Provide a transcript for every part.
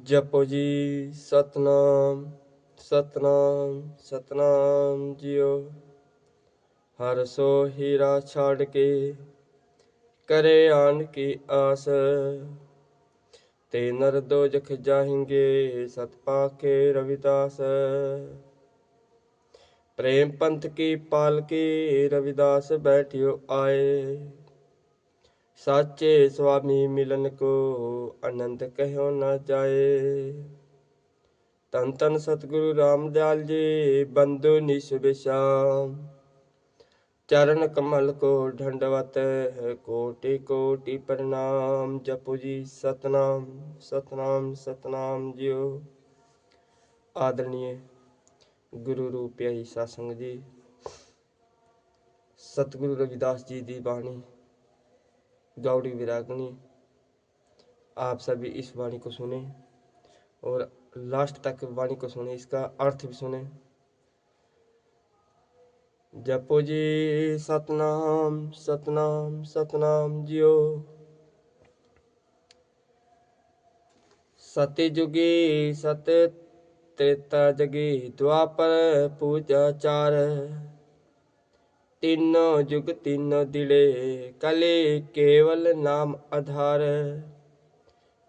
जपो जी सतनाम सतनाम सतनाम जियो। हर सो हीरा छाड़ के करे आन की आस। ते नर दो जख जाएंगे सत पाखे रविदास। प्रेम पंथ की पालकी रविदास बैठियो आए। साचे स्वामी मिलन को आनंद कहो न जाए। तन तन सतगुरु रामदयाल जी बंधु निश विश्राम। चरण कमल को ढंडवत कोटि कोटि प्रणाम। जपो जी सतनाम सतनाम सतनाम जियो। आदरणीय गुरु रूप सत्संग जी, सतगुरु रविदास जी की बाणी गौड़ी विरागनी, आप सभी इस वाणी को सुने और लास्ट तक वाणी को सुने, इसका अर्थ भी सुने। जपो जी सतनाम सतनाम सतनाम जियो। सत्य जुगी सत्य त्रेता जगी द्वापर पूजा चार। तीनों जुग तीनों दिले कले केवल नाम आधार।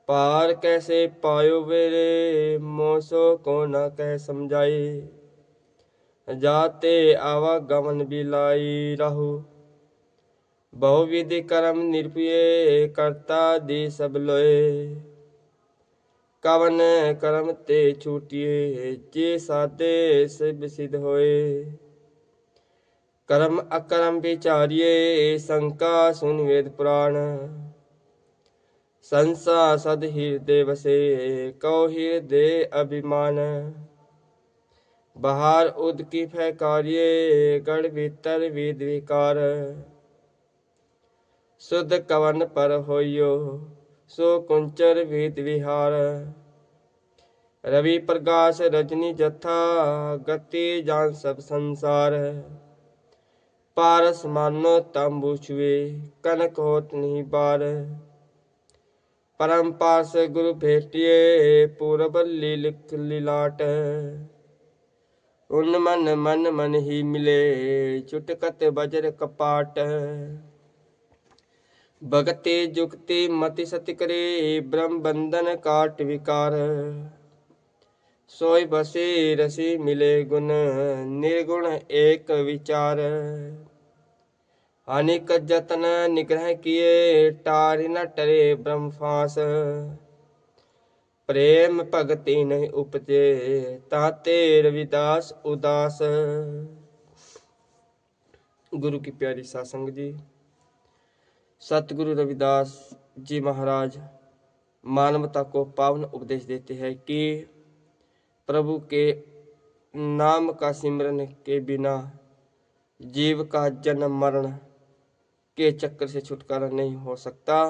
पार कैसे पायो वेरे मोसो को न कह समझाए। जाते आवागमन बिलाई रहु बहुविधि कर्म निरपिये करता दी सब लोए। कवन कर्म ते छूटिए जे साधे सब सिद्ध होए। कर्म अकर्म विचारिये शंका सुन वेद पुराण। संसा सद हृदय बसे कौ हृदय अभिमान। बाहर उद की फैकारिये गढ़ भीतर विद विकार। शुद्ध कवन पर होयो सो कुंचर विद विहार। रवि प्रकाश रजनी जथा गति जान सब संसार। पारस मानो तंबू छुए कनक होत नहीं बार। परम पास गुरु भेटिए पूरब लीलिक लीलाट। उन मन मन मन ही मिले चुटकत बजर कपाट। भगति जुक्ति मति सति करे ब्रह्म बंधन काट विकार। सोई बसे रसी मिले गुण निर्गुण एक विचार। अनेक जतन निग्रह किए टारि न टरे ब्रह्म फांस। प्रेम भगति नहीं उपजे ताते रविदास उदास। गुरु की प्यारी सत्संग जी, सतगुरु रविदास जी महाराज मानवता को पावन उपदेश देते हैं कि प्रभु के नाम का सिमरन के बिना जीव का जन्म मरण के चक्कर से छुटकारा नहीं हो सकता।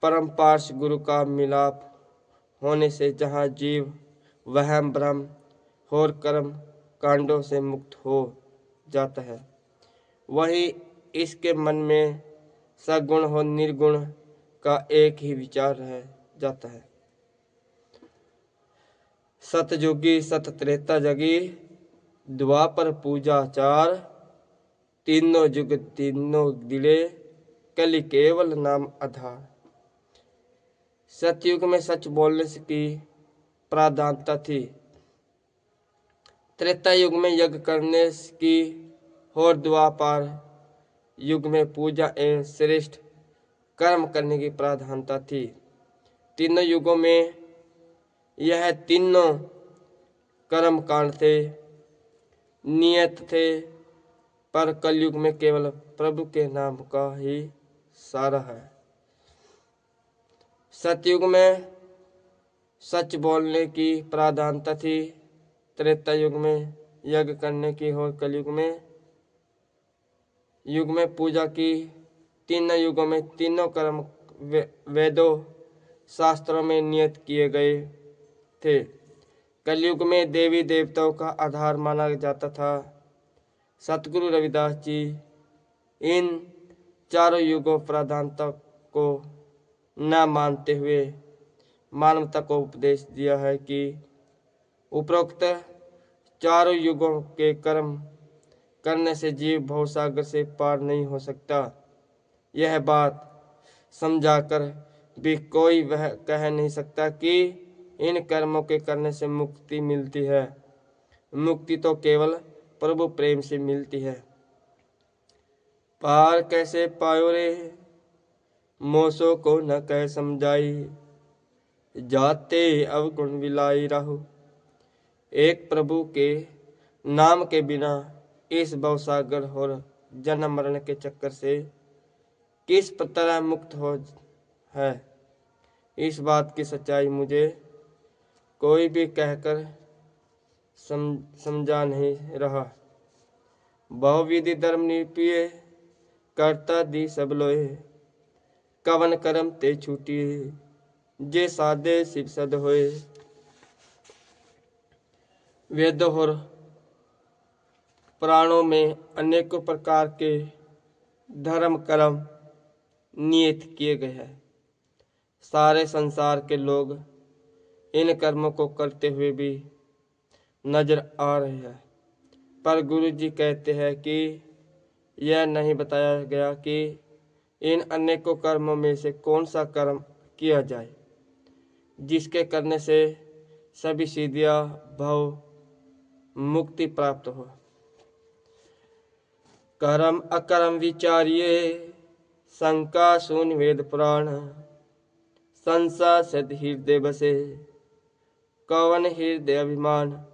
परम पार्श गुरु का मिलाप होने से जहाँ जीव वहम भ्रम और कर्म कांडों से मुक्त हो जाता है, वही इसके मन में सगुण और निर्गुण का एक ही विचार रह जाता है। सतयुगी सत त्रेता जगी द्वापर पूजा चार। तीनों जुग तीनों दिले कलि केवल नाम आधार। सतयुग में सच बोलने की प्राधान्यता थी। त्रेता युग में यज्ञ करने की और द्वापर युग में पूजा एवं श्रेष्ठ कर्म करने की प्राधान्यता थी। तीनों युगों में यह तीनों कर्म कांड थे, नियत थे, पर कलयुग में केवल प्रभु के नाम का ही सारा है। सतयुग में सच बोलने की प्राधान्यता थी, त्रेता युग में यज्ञ करने की और कलयुग में पूजा की। तीनों युगों में तीनों कर्म वेदों शास्त्रों में नियत किए गए थे। कलयुग में देवी देवताओं का आधार माना जाता था। सतगुरु रविदास जी इन चारों युगों प्राधान्यता को न मानते हुए मानवता को उपदेश दिया है कि उपरोक्त चारों युगों के कर्म करने से जीव भवसागर से पार नहीं हो सकता। यह बात समझाकर भी कोई वह कह नहीं सकता कि इन कर्मों के करने से मुक्ति मिलती है। मुक्ति तो केवल प्रभु प्रेम से मिलती है। पार कैसे पायो रे, मोसो को न कह समझाई, जाते अवगुण विलाई राहु। एक प्रभु के नाम के बिना इस भवसागर और जन्म मरण के चक्कर से किस तरह मुक्त हो है, इस बात की सच्चाई मुझे कोई भी कहकर समझा नहीं रहा। बहुविधि धर्म निपिये, करता दी सब लोए, कवन करम ते छूटिए, जे साधे शिव सद होए। वेद और पुराणों में अनेकों प्रकार के धर्म कर्म नियत किए गए हैं। सारे संसार के लोग इन कर्मों को करते हुए भी नजर आ रहे हैं, पर गुरु जी कहते हैं कि यह नहीं बताया गया कि इन अनेकों कर्मों में से कौन सा कर्म किया जाए जिसके करने से सभी सिद्धियां भव मुक्ति प्राप्त हो। कर्म अकर्म विचारिये, शंका शून्य वेद पुराण, संसा सद हृदय बसे, कवन हृदय अभिमान।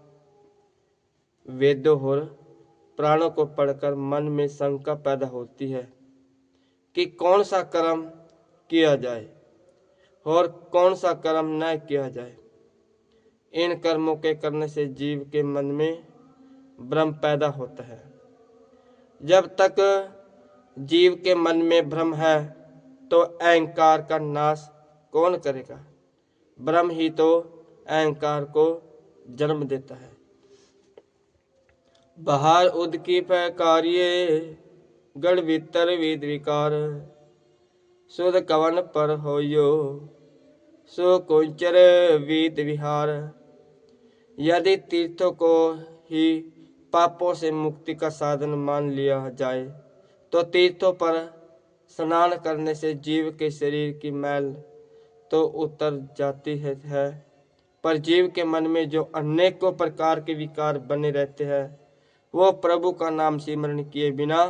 वेदों और प्राणों को पढ़कर मन में शंका पैदा होती है कि कौन सा कर्म किया जाए और कौन सा कर्म न किया जाए। इन कर्मों के करने से जीव के मन में भ्रम पैदा होता है। जब तक जीव के मन में भ्रम है तो अहंकार का नाश कौन करेगा? भ्रम ही तो अहंकार को जन्म देता है। बाहर उद की पैकारिये, गढ़ भीतर वेद विकार, सुध कवन पर होयो, सो कुंचर वेद विहार। यदि तीर्थों को ही पापों से मुक्ति का साधन मान लिया जाए तो तीर्थों पर स्नान करने से जीव के शरीर की मैल तो उतर जाती है, पर जीव के मन में जो अनेकों प्रकार के विकार बने रहते हैं वो प्रभु का नाम सिमरण किए बिना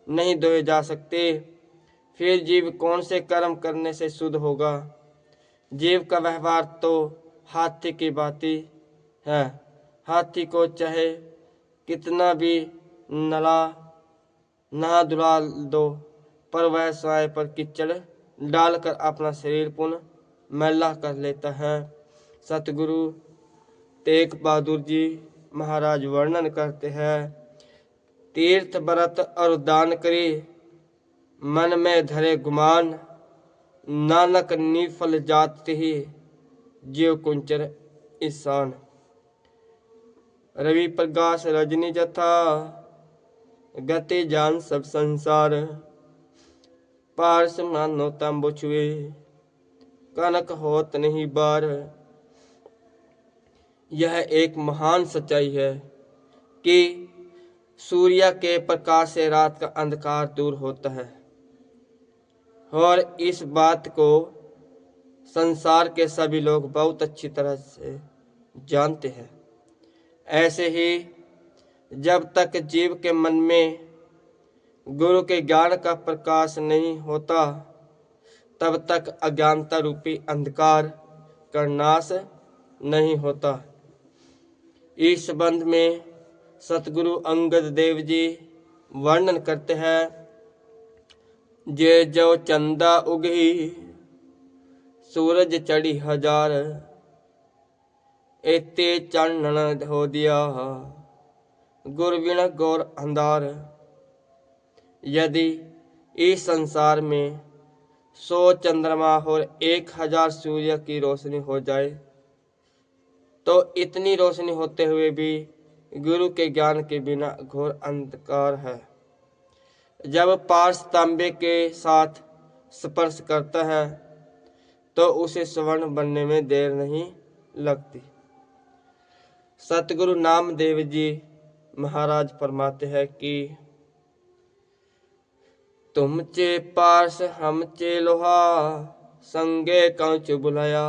नहीं धोए जा सकते। फिर जीव कौन से कर्म करने से शुद्ध होगा? जीव का व्यवहार तो हाथी की भांति है। हाथी को चाहे कितना भी नहा धुला दो, पर वह स्वयं पर कीचड़ डालकर अपना शरीर पुनः मैला कर लेता है। सतगुरु तेग बहादुर जी महाराज वर्णन करते हैं, तीर्थ व्रत और दान करे, मन में धरे गुमान, नानक निफल जात ही, जीव कुंचर ईशान। रवि प्रकाश रजनी जथा, गति जान सब संसार, पारस मानो तंबु छुए, कनक होत नहीं बार। यह एक महान सच्चाई है कि सूर्य के प्रकाश से रात का अंधकार दूर होता है और इस बात को संसार के सभी लोग बहुत अच्छी तरह से जानते हैं। ऐसे ही जब तक जीव के मन में गुरु के ज्ञान का प्रकाश नहीं होता तब तक अज्ञानता रूपी अंधकार का नाश नहीं होता। इस संबंध में सतगुरु अंगद देव जी वर्णन करते हैं, जे जो चंदा उगी, सूरज चढ़ी हजार, एते चानन हो दिया, गुर बिन गौर अंधार। यदि इस संसार में 100 चंद्रमा और 1000 सूर्य की रोशनी हो जाए तो इतनी रोशनी होते हुए भी गुरु के ज्ञान के बिना घोर अंधकार है। जब पार्श तांबे के साथ स्पर्श करता है तो उसे स्वर्ण बनने में देर नहीं लगती। सतगुरु नामदेव जी महाराज फरमाते हैं कि तुम चे पार्स हम चे लोहा, संगे कंच बुलाया।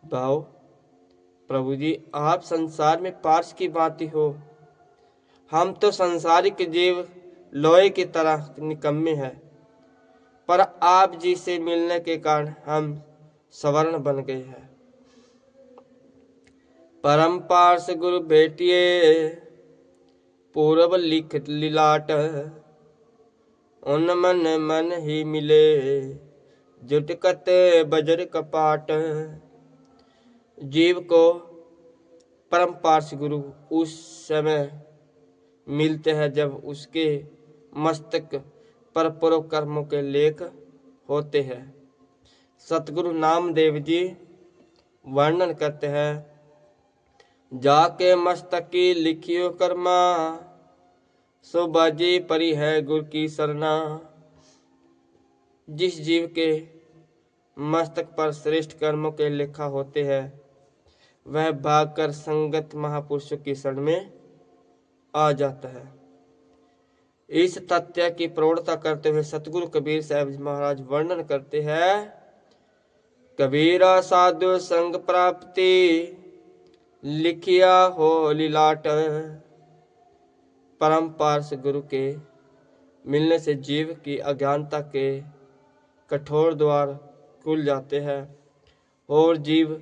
भाव, प्रभु जी आप संसार में पार्स की भांति हो, हम तो संसारिक जीव लोहे की तरह निकम्मे हैं, पर आप जी से मिलने के कारण हम स्वर्ण बन गए हैं। परम पार्स गुरु भेटिए, पूर्व लिखित लिलाट, उन मन मन ही मिले, जुटकत बजर कपाट। जीव को परम पार्स गुरु उस समय मिलते हैं जब उसके मस्तक पर पूर्व कर्मों के लेख होते हैं। सतगुरु नामदेव जी वर्णन करते हैं, जाके मस्तक की लिखियो कर्मा, सो बाजी परी है गुरु की सरना। जिस जीव के मस्तक पर श्रेष्ठ कर्मों के लेखा होते हैं, वह भागकर संगत महापुरुषों की शरण में आ जाता है। इस तथ्य की प्रौढ़ता करते हुए सतगुरु कबीर साहब जी महाराज वर्णन करते हैं, कबीरा साधु संग प्राप्ति, लिखिया हो लिलाट। परम पार्स गुरु के मिलने से जीव की अज्ञानता के कठोर द्वार खुल जाते हैं और जीव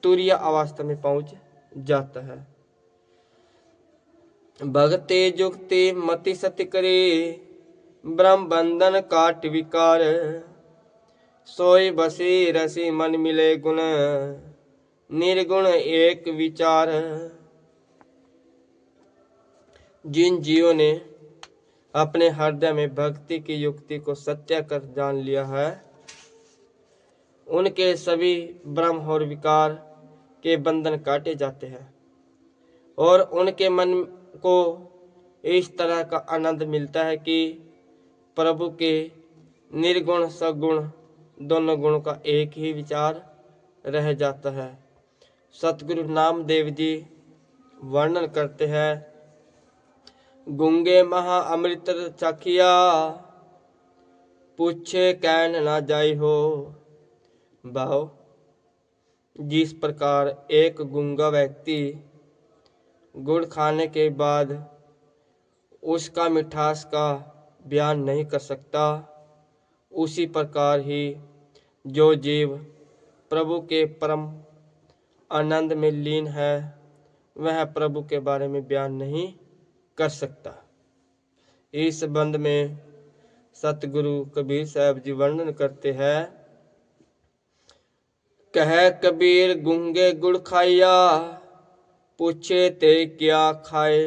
तुरीय अवस्था में पहुंच जाता है। भक्ति जुक्ति मति सति करे, ब्रह्म बंधन काट विकार। सोई बसी रसी मन मिले गुण, निर्गुण एक विचार। जिन जीवों ने अपने हृदय में भक्ति की युक्ति को सत्य कर जान लिया है, उनके सभी भ्रम और विकार के बंधन काटे जाते हैं और उनके मन को इस तरह का आनंद मिलता है कि प्रभु के निर्गुण सगुण दोनों गुणों का एक ही विचार रह जाता है। सतगुरु नामदेव जी वर्णन करते हैं, गुंगे महा अमृत चखिया, पूछे कैन ना जाई हो। भाव, जिस प्रकार एक गूंगा व्यक्ति गुड़ खाने के बाद उसका मिठास का बयान नहीं कर सकता, उसी प्रकार ही जो जीव प्रभु के परम आनंद में लीन है, वह प्रभु के बारे में बयान नहीं कर सकता। इस संबंध में सतगुरु कबीर साहब जी वर्णन करते हैं, कह कबीर गूंगे गुड़ खाइया, पूछे ते क्या खाए।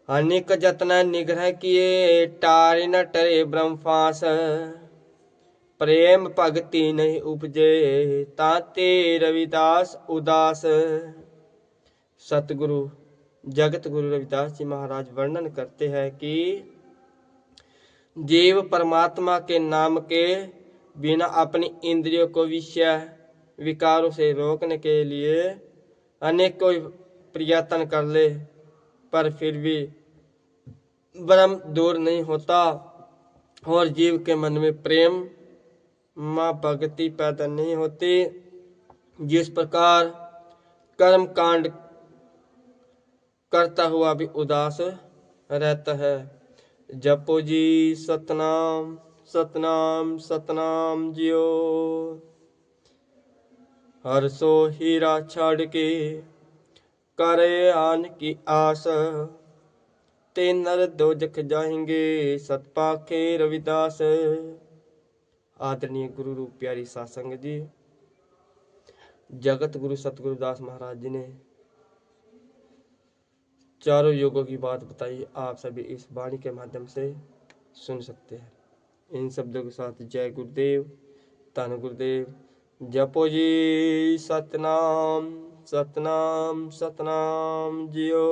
अनेक जतन निग्रह किए, टारे न टरे ब्रह्मफास। प्रेम भगति नहीं उपजे, ताते रविदास उदास। सतगुरु जगत गुरु रविदास जी महाराज वर्णन करते हैं कि जीव परमात्मा के नाम के बिना अपनी इंद्रियों को विषय विकारों से रोकने के लिए अनेक कोई प्रयत्न कर ले, पर फिर भी भ्रम दूर नहीं होता और जीव के मन में प्रेम मां भक्ति पैदा नहीं होती। जिस प्रकार कर्म कांड करता हुआ भी उदास रहता है। जपो जी सतनाम सतनाम सतनाम जियो, हर सो हीरा छाड़ के करे आन की आस। ते नर दोजख जाएंगे, सतपाखे रविदास। आदरणीय गुरु रूप प्यारी सासंग जी, जगत गुरु सतगुरुदास महाराज जी ने चारों युगों की बात बताई, आप सभी इस वाणी के माध्यम से सुन सकते हैं। इन शब्दों के साथ जय गुरुदेव, धन गुरुदेव। जपो जी सतनाम सतनाम सतनाम जियो।